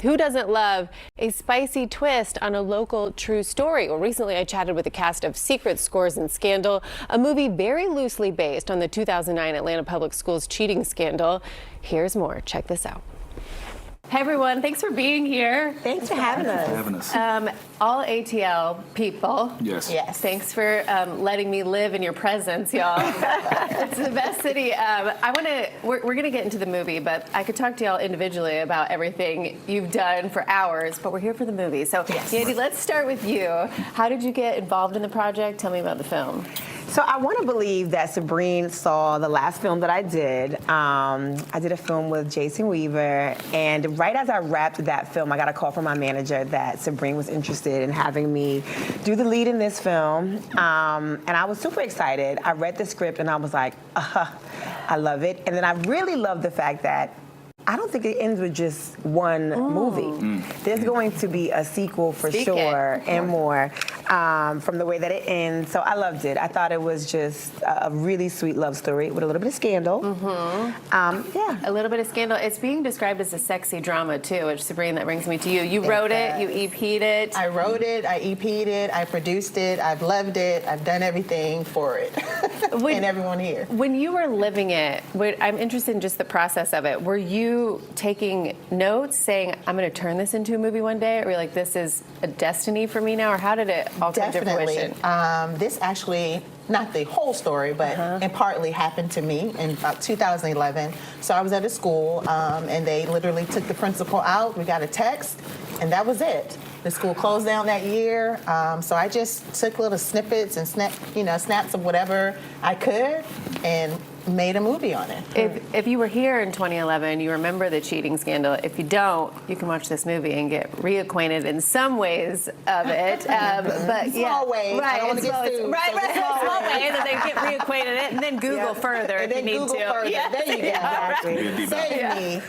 Who doesn't love a spicy twist on a local true story? Well, recently I chatted with the cast of Secrets, Scores, and Scandal, a movie very loosely based on the 2009 Atlanta Public Schools cheating scandal. Here's more. Check this out. Hey everyone, thanks for being here. Thanks for having us. All ATL people. Yes. Thanks for letting me live in your presence, y'all. It's the best city. We're going to get into the movie, but I could talk to y'all individually about everything you've done for hours, but we're here for the movie. So, Yandy, let's start with you. How did you get involved in the project? Tell me about the film. So I want to believe that Sabreen saw the last film that I did. I did a film with Jason Weaver, and right as I wrapped that film, I got a call from my manager that Sabreen was interested in having me do the lead in this film, and I was super excited. I read the script, and I was like, I love it. And then I really love the fact that I don't think it ends with just one movie. There's going to be a sequel for sure and more from the way that it ends. So I loved it. I thought it was just a really sweet love story with a little bit of scandal. A little bit of scandal. It's being described as a sexy drama too, which, Sabreen, that brings me to you. You wrote it, you EP'd it. I wrote it, I EP'd it, I produced it, I've loved it, I've done everything for it. And everyone here. When you were living it, I'm interested in just the process of it. Were you taking notes, saying, I'm going to turn this into a movie one day? Or were you like, this is a destiny for me now? Or how did it all come to fruition? This actually, not the whole story, but it partly happened to me in about 2011. So I was at a school, and they literally took the principal out. We got a text, and that was it. The school closed down that year, so I just took little snippets and snaps of whatever I could, and made a movie on it. If you were here in 2011, you remember the cheating scandal. If you don't, you can watch this movie and get reacquainted in some ways of it. But small ways. Right, I don't want to get sued. Right, small ways, and then get reacquainted in it, and then Google further if you need Google to. Further. There you go. Save me.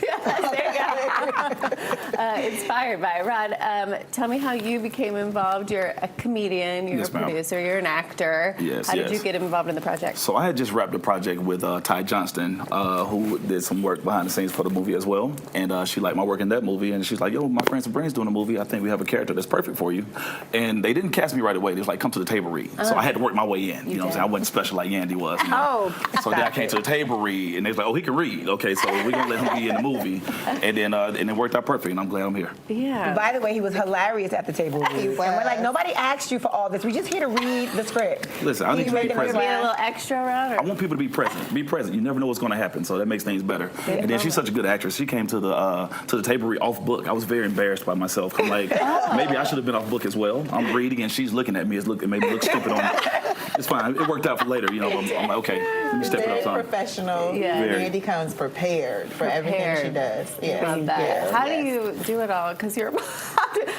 Inspired by Rod. Tell me how you became involved. You're a comedian, you're a producer, you're an actor. How did you get involved in the project? So I had just wrapped the project with Ty Johnston, who did some work behind the scenes for the movie as well. And she liked my work in that movie, and she's like, yo, my friend Sabreen's doing a movie. I think we have a character that's perfect for you. And they didn't cast me right away. They was like, come to the table read. So I had to work my way in. You know what I'm saying? I wasn't special like Yandy was. You know? So then I came to the table read, and they was like, oh, he can read. Okay, so we're going to let him be in the movie. And then and it worked out perfect, and I'm glad I'm here. Yeah. By the way, he was hilarious at the table read. And we're like, nobody asked you for all this. We're just here to read the script. Listen, I need you to be present. Be a little extra around? I want people to be present. Be present. You never know what's going to happen, so that makes things better. And then she's such a good actress. She came to the table read off book. I was very embarrassed by myself. I'm like, maybe I should have been off book as well. I'm reading, and she's looking at me. It made me look stupid on me. It's fine. It worked out for later. You know, I'm like, okay, let me step it up. Very professional. Yandy comes prepared for everything she does. Love that. How do you do it all? Because you're.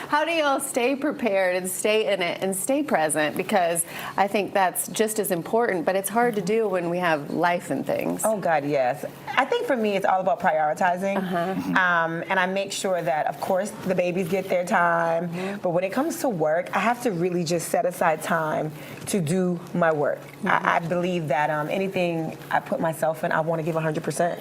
How do you all stay prepared and stay in it and stay present? Because I think that's just as important, but it's hard to do when we have life and things. Oh, God, yes. I think for me, it's all about prioritizing. And I make sure that, of course, the babies get their time. But when it comes to work, I have to really just set aside time to do my work. I believe that anything I put myself in, I want to give 100%.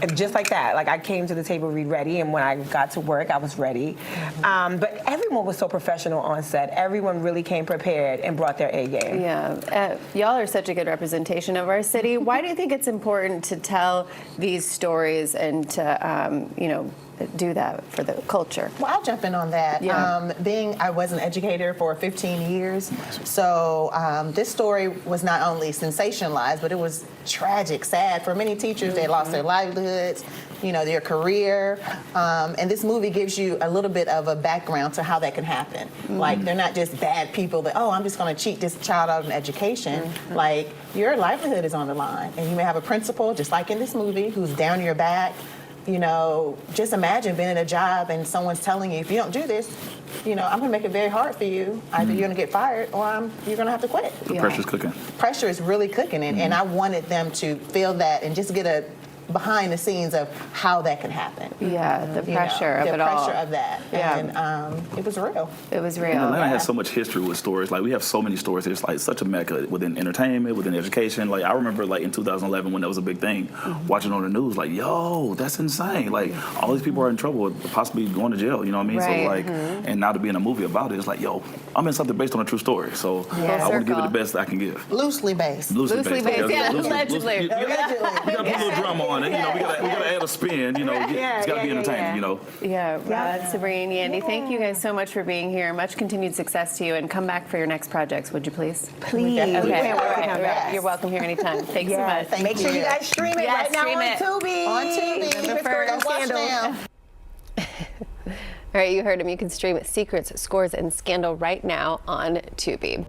And just like that, like I came to the table read ready, and when I got to work, I was ready. But everyone was so professional on set. Everyone really came prepared and brought their A game. Yeah. Y'all are such a good representation of our city. Why do you think it's important to tell these stories and to, do that for the culture? Well, I'll jump in on that. I was an educator for 15 years, so this story was not only sensationalized, but it was tragic, sad for many teachers. They lost their livelihoods, their career, and this movie gives you a little bit of a background to how that can happen. Like, they're not just bad people that, I'm just going to cheat this child out of an education. Like, your livelihood is on the line, and you may have a principal, just like in this movie, who's down your back. Just imagine being in a job and someone's telling you, if you don't do this, I'm going to make it very hard for you. Either you're going to get fired or you're going to have to quit. The pressure's cooking. Pressure is really cooking, and I wanted them to feel that and just get a behind the scenes of how that can happen. Yeah, the You know, pressure of the it all. pressure of that. Yeah. And it was real. It was real. And Atlanta Yeah. has so much history with stories. Like, we have so many stories. It's like such a mecca within entertainment, within education. Like, I remember like in 2011 when that was a big thing, watching on the news, like, yo, that's insane. Like, all these people are in trouble with possibly going to jail, you know what I mean? Right. So like, and now to be in a movie about it, it's like, yo, I'm in something based on a true story. So Yeah. I want to give it Circle. the best I can give. Loosely based. Loosely based, yeah, allegedly. You gotta put a little drama on it. You know, we gotta add a spin. You know, it's gotta be entertaining. You know. Yeah, Rod, Sabreen, Yandy, thank you guys so much for being here. Much continued success to you, and come back for your next projects, would you please? Please. definitely Okay, will. all right, Yes. You're welcome here anytime. Thanks so much. Thank Make sure you you. guys stream it Yes, right now stream on it. Tubi. On Tubi. November Go watch 1st. now. All right, you heard him. You can stream Secrets, Scores, and Scandal right now on Tubi.